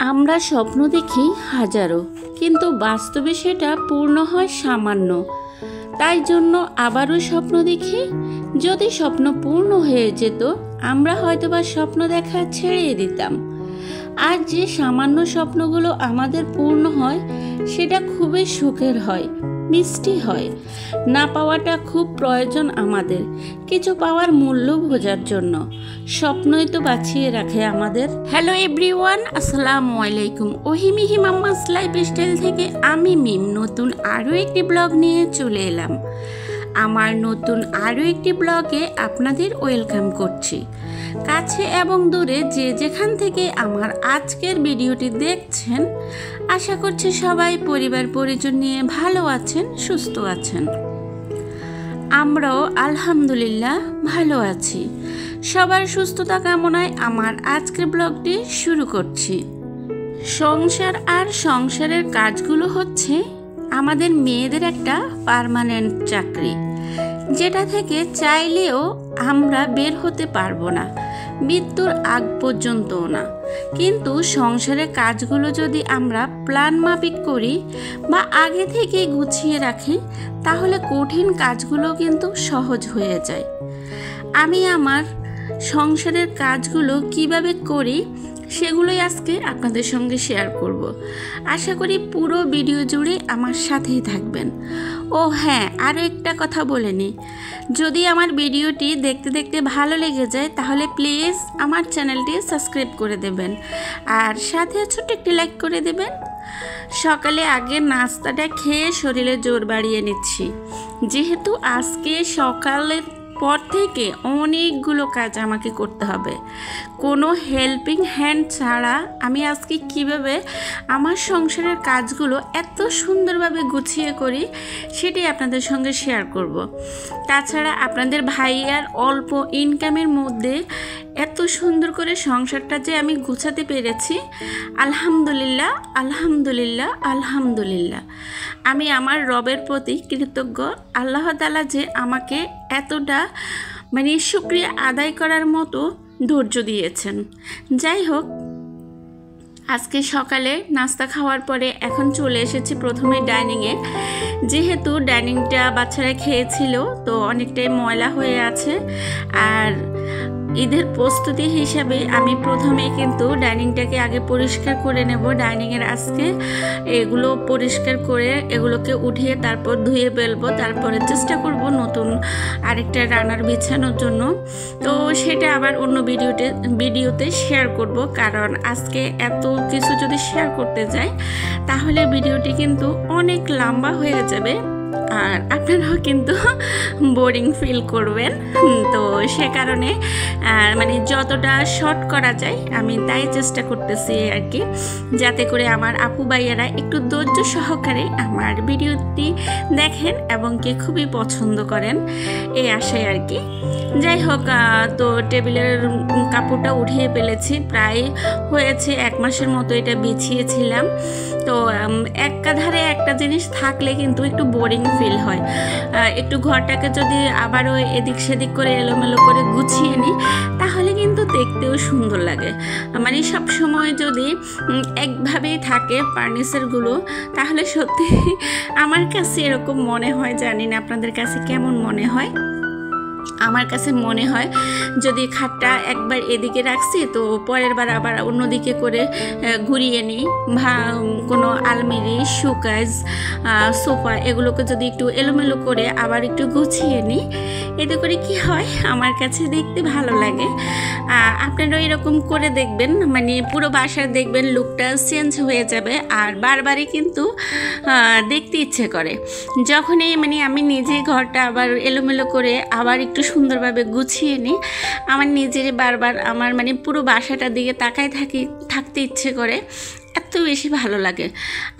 আমরা স্বপ্ন দেখি হাজারো, কিন্তু বাস্তবে সেটা পূর্ণ হয় সামান্য। তাই জন্য আবারও স্বপ্ন দেখি, যদি স্বপ্ন পূর্ণ হয়ে যেত আমরা হয়তোবা স্বপ্ন দেখা ছেড়ে দিতাম। আর যে সামান্য স্বপ্নগুলো আমাদের পূর্ণ হয় সেটা খুবই সুখের হয়, মিষ্টি হয়। না পাওয়াটা খুব প্রয়োজন আমাদের, কিছু পাওয়ার মূল্য বোঝার জন্য। স্বপ্নই তো বাঁচিয়ে রাখে আমাদের। হ্যালো এভরিওয়ান, আসসালামু আলাইকুম। ওহিমিহি মাম্মাস লাইফস্টাইল থেকে আমি মিম নতুন আরও একটি ব্লগ নিয়ে চলে এলাম। আমার নতুন আরও একটি ব্লগে আপনাদের ওয়েলকাম করছি। কাছে এবং দূরে যে যেখান থেকে আমার আজকের ভিডিওটি দেখছেন, আশা করছি সবাই পরিবার পরিজন নিয়ে ভালো আছেন, সুস্থ আছেন। আমরাও আলহামদুলিল্লাহ ভালো আছি। সবার সুস্থতা কামনায় আমার আজকের ব্লগটি শুরু করছি। সংসার আর সংসারের কাজগুলো হচ্ছে আমাদের মেয়েদের একটা পার্মানেন্ট চাকরি, যেটা থেকে চাইলেও আমরা বের হতে পারবো না, মৃত্যুর আগ পর্যন্তও না। কিন্তু সংসারের কাজগুলো যদি আমরা প্ল্যান মাফিক করি বা আগে থেকে গুছিয়ে রাখি, তাহলে কঠিন কাজগুলো কিন্তু সহজ হয়ে যায়। আমি আমার সংসারের কাজগুলো কিভাবে করি সেগুলোই আজকে আপনাদের সঙ্গে শেয়ার করব। আশা করি পুরো ভিডিও জুড়ে আমার সাথেই থাকবেন। ও হ্যাঁ, আরও একটা কথা বলে নিই, যদি আমার ভিডিওটি দেখতে দেখতে ভালো লেগে যায় তাহলে প্লিজ আমার চ্যানেলটি সাবস্ক্রাইব করে দেবেন, আর সাথে ছোট্ট একটি লাইক করে দেবেন। সকালে আগে নাস্তাটা খেয়ে শরীরে জোর বাড়িয়ে নিচ্ছি, যেহেতু আজকে সকালের পর থেকে অনেকগুলো কাজ আমাকে করতে হবে। কোনো হেল্পিং হ্যান্ড ছাড়া আমি আজকে কিভাবে আমার সংসারের কাজগুলো এত সুন্দরভাবে গুছিয়ে করি সেটি আপনাদের সঙ্গে শেয়ার করব। তাছাড়া আপনাদের ভাইয়ার অল্প ইনকামের মধ্যে এত সুন্দর করে সংসারটা যে আমি গুছাতে পেরেছি, আলহামদুলিল্লাহ আলহামদুলিল্লাহ আলহামদুলিল্লাহ। আমি আমার রবের প্রতি কৃতজ্ঞ। আল্লাহ তাআলা যে আমাকে এতটা শুকরিয়া আদায় করার মতো ধৈর্য দিয়েছেন। যাই হোক, আজকে সকালে নাস্তা খাওয়ার পরে এখন চলে এসেছি প্রথমে ডাইনিংয়ে। যেহেতু ডাইনিংটা বাচ্চারা খেয়েছিল, তো অনেকটাই ময়লা হয়ে আছে। আর ঈদের প্রস্তুতি হিসাবে আমি প্রথমে কিন্তু ডাইনিংটাকে আগে পরিষ্কার করে নেব। ডাইনিংয়ের আজকে এগুলো পরিষ্কার করে এগুলোকে উঠিয়ে তারপর ধুয়ে ফেলবো, তারপরে চেষ্টা করব নতুন আরেকটা রান্নার বিছানোর জন্য। তো সেটা আবার অন্য ভিডিওতে শেয়ার করব, কারণ আজকে এত কিছু যদি শেয়ার করতে যাই তাহলে ভিডিওটি কিন্তু অনেক লম্বা হয়ে যাবে, আর আপনারাও কিন্তু বোরিং ফিল করবেন। তো সে কারণে যতটা শর্ট করা যায় আমি তাই চেষ্টা করতেছি আর কি, যাতে করে আমার আপু ভাইয়ারা একটু ধৈর্য সহকারে আমার ভিডিওটি দেখেন এবং কি খুবই পছন্দ করেন, এই আশায় আর কি। যাই হোক, তো টেবিলের কাপড়টা উঠিয়ে ফেলেছি, প্রায় হয়েছে 1 মাসের মতো এটা বিছিয়েছিলাম। তো একাধারে একটা জিনিস থাকলে কিন্তু একটু বোরিং ফিল হয়। একটু ঘরটাকে যদি আবারও এদিক সেদিক করে এলোমেলো করে গুছিয়ে নিই তাহলে কিন্তু দেখতেও সুন্দর লাগে। সব সময় যদি একভাবেই থাকে ফার্নিচারগুলো তাহলে সত্যি আমার কাছে এরকম মনে হয়, জানি না আপনাদের কাছে কেমন মনে হয়। আমার কাছে মনে হয় যদি খাটটা একবার এদিকে রাখছি তো পরের বার আবার অন্যদিকে করে ঘুরিয়ে নিই, কোনো আলমারি, শোকেস, সোফা এগুলোকে যদি একটু এলোমেলো করে আবার একটু গুছিয়ে নিই, এতে করে কি হয় আমার কাছে দেখতে ভালো লাগে। আপনারাও এরকম করে দেখবেন, পুরো বাসার দেখবেন লুকটা চেঞ্জ হয়ে যাবে, আর বারবারই কিন্তু দেখতে ইচ্ছে করে। যখনই আমি নিজে ঘরটা আবার এলোমেলো করে আবার একটু সুন্দরভাবে গুছিয়ে নিই, আমার নিজের বারবার আমার পুরো বাসাটার দিকে তাকায় থাকতে ইচ্ছে করে, এত বেশি ভালো লাগে।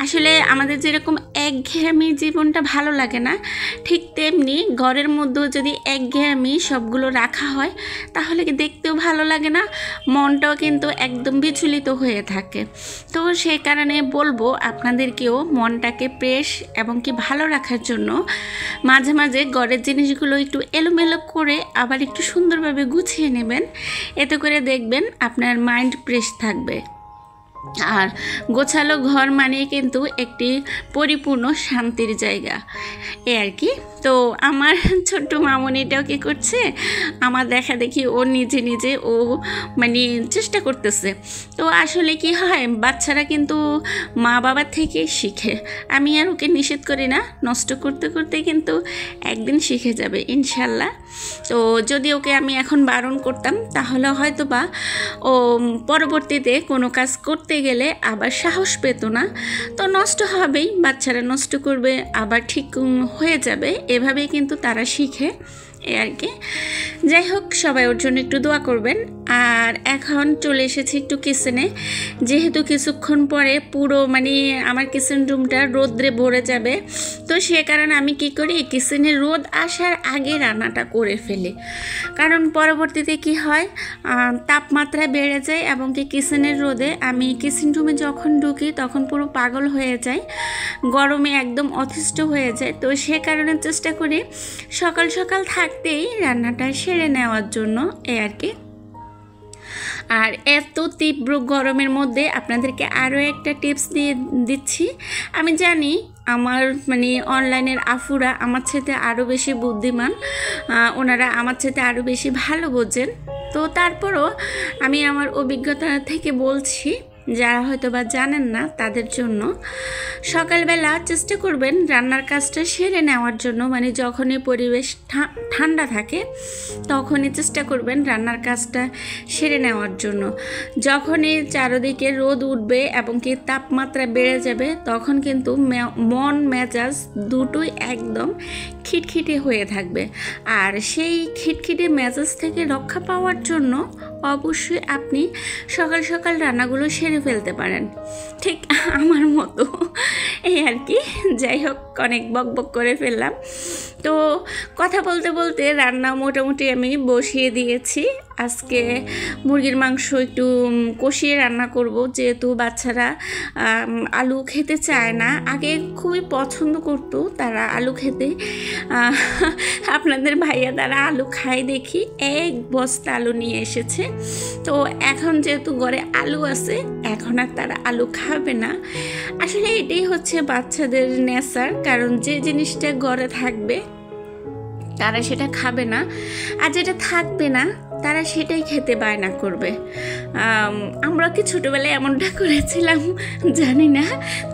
আসলে আমাদের যেরকম একঘেয়েমি জীবনটা ভালো লাগে না, ঠিক তেমনি ঘরের মধ্যেও যদি একঘেয়েমি সবগুলো রাখা হয় তাহলে কি দেখতেও ভালো লাগে না, মনটাও কিন্তু একদম বিচলিত হয়ে থাকে। তো সেই কারণে বলবো আপনাদেরকেও মনটাকে ফ্রেশ এবং কি ভালো রাখার জন্য মাঝে মাঝে ঘরের জিনিসগুলো একটু এলোমেলো করে আবার একটু সুন্দরভাবে গুছিয়ে নেবেন, এতে করে দেখবেন আপনার মাইন্ড ফ্রেশ থাকবে। আর গোছালো ঘর মানে কিন্তু একটি পরিপূর্ণ শান্তির জায়গা, এই আর কি। তো আমার ছোট্ট মামনিটাও কী করছে, আমার দেখা দেখি ও নিজে নিজে ও মানে চেষ্টা করতেছে। তো আসলে কি হয়, বাচ্চারা কিন্তু মা বাবার থেকে শিখে। আমি আর ওকে নিষেধ করি না, নষ্ট করতে করতে কিন্তু একদিন শিখে যাবে ইনশাল্লাহ। তো যদি ওকে আমি এখন বারণ করতাম তাহলে হয়তো বা ও পরবর্তীতে কোনো কাজ করতে গেলে আবার সাহস পেত না। তো নষ্ট হবেই, বাচ্চারা নষ্ট করবে আবার ঠিক হয়ে যাবে, এভাবেই কিন্তু তারা শিখে, এই আর কি। যাই হোক, সবাই ওর জন্য একটু দোয়া করবেন। আর এখন চলে এসেছি একটু কিচেনে, যেহেতু কিছুক্ষণ পরে পুরো মানে আমার কিচেন রুমটা রোদ্রে ভরে যাবে। তো সে কারণে আমি কি করি, কিচেনে রোদ আসার আগে রান্নাটা করে ফেলি, কারণ পরবর্তীতে কি হয় তাপমাত্রা বেড়ে যায় এবং কি কিচেনের রোদে আমি কিচেন রুমে যখন ঢুকি তখন পুরো পাগল হয়ে যায়, গরমে একদম অতিষ্ঠ হয়ে যায়। তো সে কারণে চেষ্টা করি সকাল সকাল থাকতেই রান্নাটা সেরে নেওয়ার জন্য, এই আর কি। আর এত তীব্র গরমের মধ্যে আপনাদেরকে আরও একটা টিপস দিয়ে দিচ্ছি। আমি জানি আমার মানে অনলাইনের আফুরা আমার সাথে আরও বেশি বুদ্ধিমান, ওনারা আমার সাথে আরও বেশি ভালো বোঝেন। তো তারপরও আমি আমার অভিজ্ঞতা থেকে বলছি, যারা হয়তো বা জানেন না তাদের জন্য। সকালবেলা চেষ্টা করবেন রান্নার কাজটা সেরে নেওয়ার জন্য, মানে যখনই পরিবেশ ঠান্ডা থাকে তখনই চেষ্টা করবেন রান্নার কাজটা সেরে নেওয়ার জন্য। যখনই চারদিকে রোদ উঠবে এবং কি তাপমাত্রা বেড়ে যাবে তখন কিন্তু মন মেজাজ দুটোই একদম খিটখিটে হয়ে থাকবে। আর সেই খিটখিটে মেজাজ থেকে রক্ষা পাওয়ার জন্য অবশ্যই আপনি সকাল সকাল রান্নাগুলো সেরে ফেলতে পারেন, ঠিক আমার মতো, এই আর কি। যাই হোক, অনেক বক বক করে ফেললাম। তো কথা বলতে বলতে রান্না মোটামুটি আমি বসিয়ে দিয়েছি। আজকে মুরগির মাংস একটু কষিয়ে রান্না করব, যেহেতু বাচ্চারা আলু খেতে চায় না। আগে খুবই পছন্দ করতো তারা আলু খেতে, আপনাদের ভাইয়া তারা আলু খায় দেখি, এক বস্তা আলু নিয়ে এসেছে। তো এখন যেহেতু ঘরে আলু আছে এখন আর তারা আলু খাবে না। আসলে এটাই হচ্ছে বাচ্চাদের নেচার, কারণ যে জিনিসটা ঘরে থাকবে তারা সেটা খাবে না, আর যেটা থাকবে না তারা সেটাই খেতে বায়না করবে। আমরা কি ছোটোবেলায় এমনটা করেছিলাম জানি না,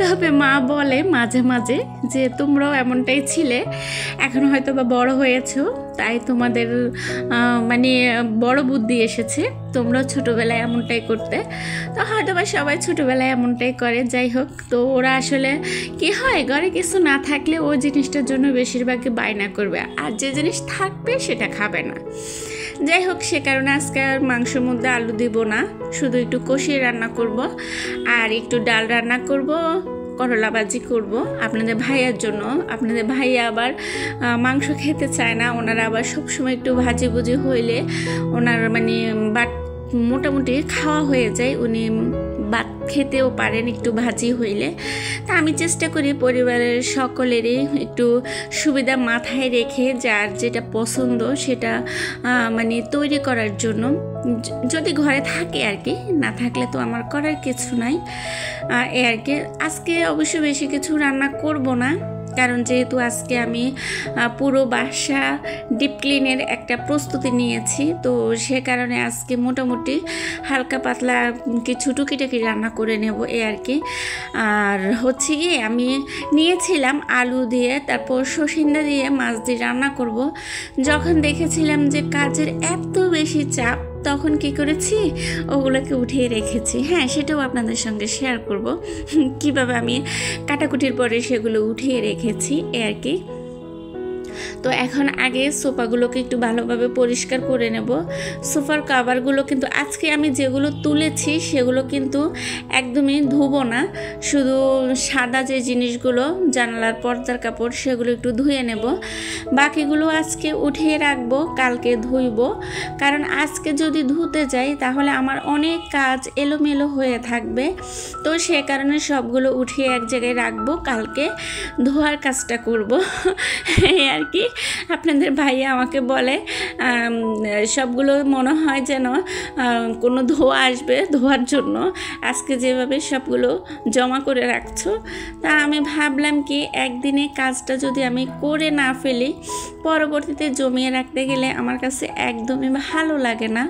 তবে মা বলে মাঝে মাঝে যে তোমরাও এমনটাই ছিলে, এখন হয়তো বা বড় হয়েছো তাই তোমাদের মানে বড় বুদ্ধি এসেছে, তোমরাও ছোটোবেলায় এমনটাই করতে। তো হয়তো বা সবাই ছোটোবেলায় এমনটাই করে। যাই হোক, তো ওরা আসলে কি হয়, ঘরে কিছু না থাকলে ওই জিনিসটার জন্য বেশিরভাগই বায়না করবে, আর যে জিনিস থাকবে সেটা খাবে না। যাই হোক, সে কারণে আজকে আর মাংসের মধ্যে আলু দিব না, শুধু একটু কষিয়ে রান্না করব আর একটু ডাল রান্না করব, করলা ভাজি করব আপনাদের ভাইয়ার জন্য। আপনাদের ভাইয়া আবার মাংস খেতে চায় না, ওনারা আবার সবসময় একটু ভাজি ভুজি হইলে ওনার মানে মোটামুটি খাওয়া হয়ে যায়, উনি ভাত খেতেও পারেন একটু ভাজি হইলে। তা আমি চেষ্টা করি পরিবারের সকলেরই একটু সুবিধা মাথায় রেখে যার যেটা পছন্দ সেটা মানে তৈরি করার জন্য, যদি ঘরে থাকে আর কি, না থাকলে তো আমার করার কিছু নাই, এই আর কি। আজকে অবশ্য বেশি কিছু রান্না করব না, কারণ যেহেতু আজকে আমি পুরো বাসা ডিপ ক্লিনের একটা প্রস্তুতি নিয়েছি, তো সে কারণে আজকে মোটামুটি হালকা পাতলা কিছু টুকিটাকি রান্না করে নেব, এই আর কি। আর হচ্ছে কি, আমি নিয়েছিলাম আলু দিয়ে, তারপর সসিন্দা দিয়ে মাছ দিয়ে রান্না করব। যখন দেখেছিলাম যে কাজের এত বেশি চাপ, তখন কি করেছি, ওগুলোকে উঠিয়ে রেখেছি। হ্যাঁ, সেটাও আপনাদের সঙ্গে শেয়ার করব কিভাবে আমি কাটাকুটির পরে সেগুলো উঠিয়ে রেখেছি, আর কি। তো এখন আগে সোফাগুলোকে একটু ভালোভাবে পরিষ্কার করে নেব। সোফার কাভারগুলো কিন্তু আজকে আমি যেগুলো তুলেছি সেগুলো কিন্তু একদমই ধুবো না, শুধু সাদা যে জিনিসগুলো জানালার পর্দার কাপড় সেগুলো একটু ধুয়ে নেব, বাকিগুলো আজকে উঠিয়ে রাখবো, কালকে ধুইব। কারণ আজকে যদি ধুতে যাই তাহলে আমার অনেক কাজ এলোমেলো হয়ে থাকবে, তো সে কারণে সবগুলো উঠিয়ে এক জায়গায় রাখবো, কালকে ধোয়ার কাজটা করব, এই আর কি। আপনাদের ভাইয়া আমাকে বলে সবগুলো মনে হয় যেন কোনো ধোয়া আসবে, ধোয়ার জন্য আজকে যেভাবে সবগুলো জমা করে রাখছো। তা আমি ভাবলাম কি একদিনে কাজটা যদি আমি করে না ফেলি, পরবর্তীতে জমিয়ে রাখতে গেলে আমার কাছে একদমই ভালো লাগে না।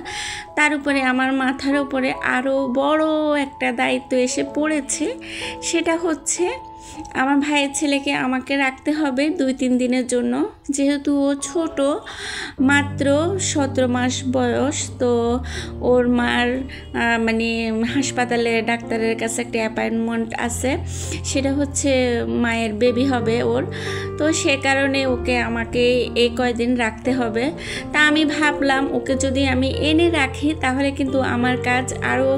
তার উপরে আমার মাথার উপরে আরও বড় একটা দায়িত্ব এসে পড়েছে, সেটা হচ্ছে আমার ভাইয়ের ছেলেকে আমাকে রাখতে হবে 2-3 দিনের জন্য, যেহেতু ও ছোট, মাত্র 17 মাস বয়স। তো ওর মার মানে হাসপাতালে ডাক্তারের কাছে একটা অ্যাপয়েন্টমেন্ট আছে, সেটা হচ্ছে মায়ের বেবি হবে ওর। তো সে কারণে ওকে আমাকে এই কয়দিন রাখতে হবে। তা আমি ভাবলাম ওকে যদি আমি এনে রাখি তাহলে কিন্তু আমার কাজ আরও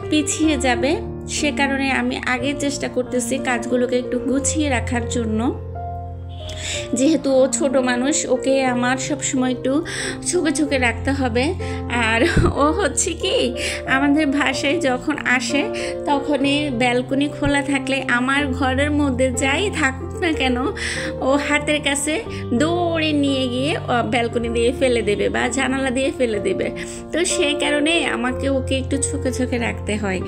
পিছিয়ে যাবে। সে কারণে আমি আগে চেষ্টা করতেছি কাজগুলোকে একটু গুছিয়ে রাখার জন্য। যেহেতু ও ছোট মানুষ, ওকে আমার সবসময় একটু ঝুঁকে ঝুঁকে রাখতে হবে। আর ও হচ্ছে কি আমাদের বাসায় যখন আসে তখনই ব্যালকনি খোলা থাকলে আমার ঘরের মধ্যে যাই থাকুক না কেন, ও হাতের কাছে দৌড়ে নিয়ে গিয়ে ব্যালকনি দিয়ে ফেলে দেবে বা জানালা দিয়ে ফেলে দেবে। তো সেই কারণে আমাকে ওকে একটু ঝুঁকে ঝুঁকে রাখতে হয়,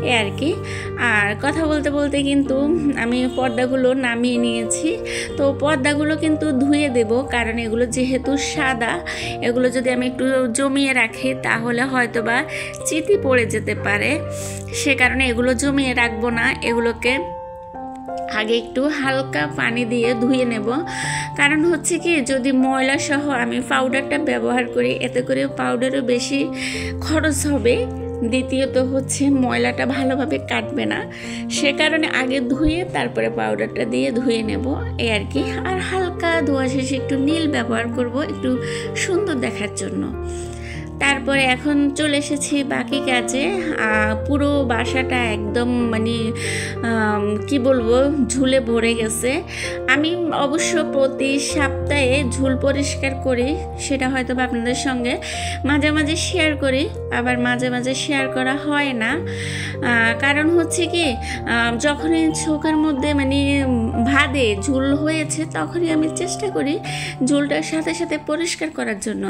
এ আর কি। আর কথা বলতে বলতে কিন্তু আমি পর্দাগুলো নামিয়ে নিয়েছি। তো পর্দাগুলো কিন্তু ধুয়ে দেব, কারণ এগুলো যেহেতু সাদা, এগুলো যদি আমি একটু জমিয়ে রাখি তাহলে হয়তো বা চিতি পড়ে যেতে পারে। সে কারণে এগুলো জমিয়ে রাখবো না, এগুলোকে আগে একটু হালকা পানি দিয়ে ধুয়ে নেব। কারণ হচ্ছে কি যদি ময়লা সহ আমি পাউডারটা ব্যবহার করি, এতে করে পাউডারও বেশি খরচ হবে, দ্বিতীয়ত হচ্ছে ময়লাটা ভালোভাবে কাটবে না। সে কারণে আগে ধুয়ে তারপরে পাউডারটা দিয়ে ধুয়ে নেব, এই আর কি। আর হালকা ধোয়া শেষে একটু নীল ব্যবহার করব একটু সুন্দর দেখার জন্য। তারপরে এখন চলে এসেছি বাকি কাজে। পুরো বাসাটা একদম মানে কি বলবো, ঝুলে ভরে গেছে। আমি অবশ্য প্রতি সপ্তাহে ঝুল পরিষ্কার করি, সেটা হয়তো বা আপনাদের সঙ্গে মাঝে মাঝে শেয়ার করি, আবার মাঝে মাঝে শেয়ার করা হয় না। কারণ হচ্ছে কি যখনই চোখের মধ্যে মানে ভাদে ঝুল হয়েছে তখনই আমি চেষ্টা করি ঝুলটার সাথে সাথে পরিষ্কার করার জন্য।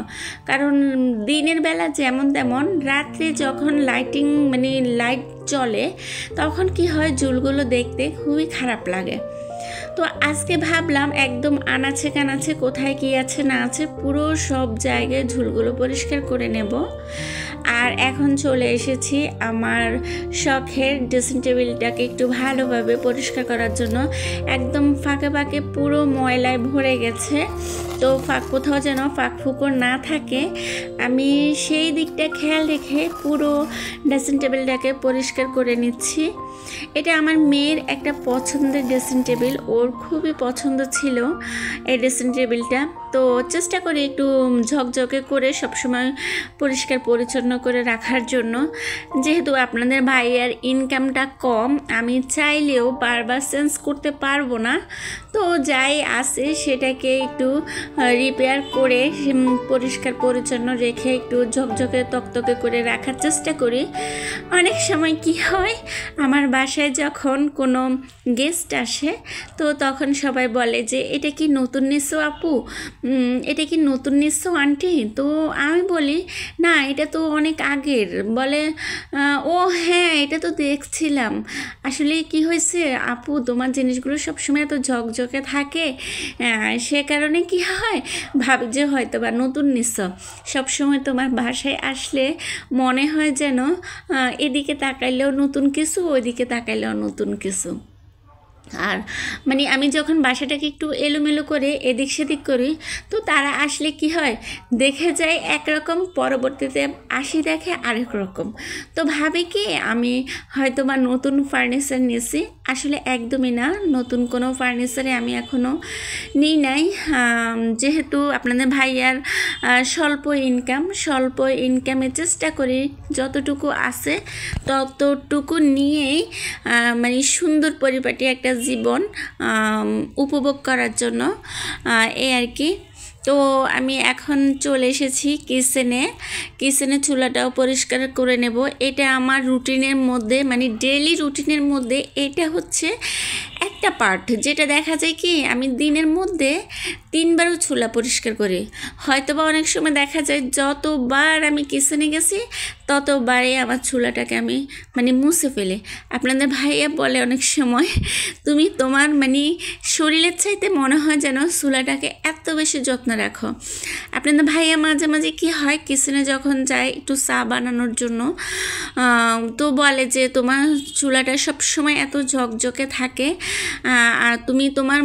কারণ দিনের বেলা যেমন তেমন, রাত্রে যখন লাইটিং মানে লাইট জ্বলে তখন কি হয় ঝুলগুলো দেখতে খুবই খারাপ লাগে। তো আজকে ভাবলাম একদম আনাচে কানাচে কোথায় কি আছে না আছে পুরো সব জায়গায় ঝুলগুলো পরিষ্কার করে নেব। আর এখন চলে এসেছি আমার শখের ড্রেসিং টেবিলটাকে একটু ভালোভাবে পরিষ্কার করার জন্য। একদম ফাঁকে ফাঁকে পুরো ময়লায় ভরে গেছে, তো কোথাও যেন ফাঁক ফুকর না থাকে, আমি সেই দিকটা খেয়াল রেখে পুরো ড্রেসিং টেবিলটাকে পরিষ্কার করে নিচ্ছি। এটা আমার মেয়ের একটা পছন্দের ড্রেসিং টেবিল, ওর খুবই পছন্দ ছিল এই ড্রেসিং টেবিলটা। তো চেষ্টা করি একটু ঝকঝকে করে সবসময় পরিষ্কার পরিচ্ছন্ন করে রাখার জন্য। যেহেতু আপনাদের ভাইয়ের ইনকামটা কম, আমি চাইলেও বারবার চেঞ্জ করতে পারবো না। তো যাই আছে সেটাকে একটু রিপেয়ার করে পরিষ্কার পরিচ্ছন্ন রেখে একটু ঝকঝকে তকতকে করে রাখার চেষ্টা করি। অনেক সময় কি হয়, আমার বাসায় যখন কোনো গেস্ট আসে তো তখন সবাই বলে যে এটা কি নতুন নিছো আপু, এটা কি নতুন নিছো আন্টি? তো আমি বলি না, এটা তো অনেক আগের। বলে ও হ্যাঁ, এটা তো দেখছিলাম। আসলে কি হয়েছে আপু, তোমার জিনিসগুলো সবসময় এত ঝকঝকে থাকে, সে কারণে কি হয় ভাবি যে হয়তো বা নতুন নিছো। সবসময় তোমার বাসায় আসলে মনে হয় যেন এদিকে তাকাইলেও নতুন কিছু, ওইদিকে তাকাইলেও নতুন কিছু। আর মানে আমি যখন বাসাটাকে একটু এলোমেলো করে এদিক সেদিক করি তো তারা আসলে কি হয়, দেখে যায় একরকম, পরবর্তীতে আসি দেখে আরেক রকম। তো ভাবে কি আমি হয়তো বা নতুন ফার্নিচার নিয়েছি, আসলে একদমই না, নতুন কোনো ফার্নিচারে আমি এখনও নিই নাই। যেহেতু আপনাদের ভাইয়ার স্বল্প ইনকামে চেষ্টা করি যতটুকু আছে ততটুকু নিয়েই মানে সুন্দর পরিপাটি একটা জীবন উপভোগ করার জন্য, এই আর কি। তো আমি এখন চলে এসেছি কিচেনে চুলাটাও পরিষ্কার করে নেব। এটা আমার রুটিনের মধ্যে মানে ডেইলি রুটিনের মধ্যে এটা হচ্ছে একটা পার্ট যেটা দেখা যায় কি আমি দিনের মধ্যে 3বারও চুলা পরিষ্কার করি। হয়তোবা অনেক সময় দেখা যায় যতবার আমি কিচেনে গেছি ততবারই আমার চুলাটাকে আমি মুছে ফেলি। আপনাদের ভাইয়া বলে অনেক সময়, তুমি তোমার শরীরের চাইতে মনে হয় যেন চুলাটাকে এত বেশি যত্ন রাখো। আপনাদের ভাইয়া মাঝে মাঝে কি হয়, কিচেনে যখন যায় একটু চা বানানোর জন্য, তো বলে যে তোমার চুলাটা সব সময় এত ঝকঝকে থাকে, আর তুমি তোমার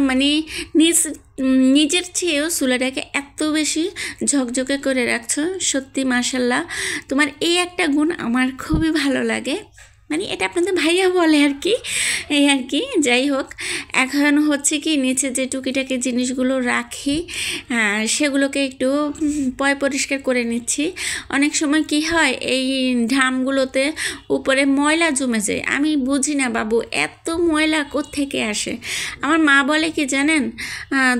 নিজের চেয়েও চুলাটাকে এত বেশি ঝকঝকে করে রাখছো। সত্যি মাশাল্লাহ, তোমার এই একটা গুণ আমার খুবই ভালো লাগে। এটা আপনাদের ভাইয়া বলে আর কি, এই আর কি। যাই হোক, এখন হচ্ছে কি নিচে যে টুকিটাকি জিনিসগুলো রাখি সেগুলোকে একটু পরিষ্কার করে নিচ্ছি। অনেক সময় কি হয়, এই ড্রামগুলোতে উপরে ময়লা জমে যায়। আমি বুঝি না বাবু, এত ময়লা কোত্থেকে আসে। আমার মা বলে কি জানেন,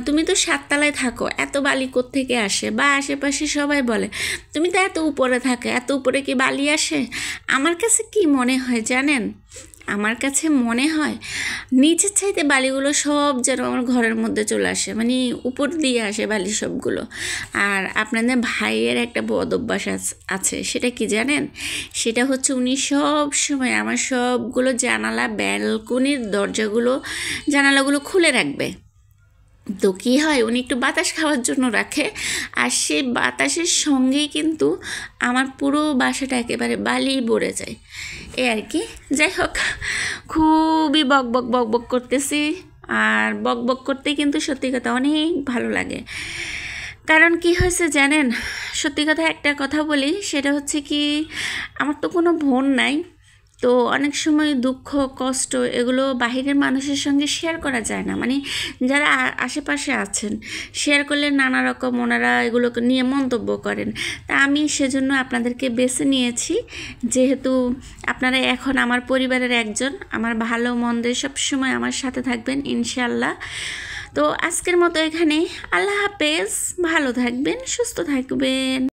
তুমি তো 7 তলায় থাকো, এত বালি কোত্থেকে আসে? বা আশেপাশে সবাই বলে তুমি তো এত উপরে থাকো, এত উপরে কি বালি আসে? আমার কাছে কি মনে হয় জানেন, আমার কাছে মনে হয় নিচের চাইতে বালিগুলো সব যেন আমার ঘরের মধ্যে চলে আসে, উপর দিয়ে আসে বালি সবগুলো। আর আপনাদের ভাইয়ের একটা বদ অভ্যাস আছে, সেটা কি জানেন? সেটা হচ্ছে উনি সব সময় আমার সবগুলো জানালা, ব্যালকনির জানালাগুলো খুলে রাখবে। তো কী হয়, উনি একটু বাতাস খাওয়ার জন্য রাখে, আর সেই বাতাসের সঙ্গেই কিন্তু আমার পুরো বাসাটা একেবারে বালি ভরে যায়, এই আর কি। যাই হোক, খুবই বক বক বক বক করতেছি, আর বক বক করতে কিন্তু সত্যি কথা অনেক ভালো লাগে। কারণ কি হয়েছে জানেন, সত্যি কথা একটা কথা বলি, সেটা হচ্ছে কি আমার তো কোনো বোন নাই। তো অনেক সময় দুঃখ কষ্ট এগুলো বাহিরের মানুষের সঙ্গে শেয়ার করা যায় না, যারা আশেপাশে আছেন শেয়ার করলে নানা রকম ওনারা এগুলোকে নিয়ে মন্তব্য করেন। তা আমি সেজন্য আপনাদেরকে বেছে নিয়েছি, যেহেতু আপনারা এখন আমার পরিবারের একজন, আমার ভালো মন্দে সবসময় আমার সাথে থাকবেন ইনশাল্লাহ। তো আজকের মতো এখানে, আল্লাহ হাফেজ, ভালো থাকবেন, সুস্থ থাকবেন।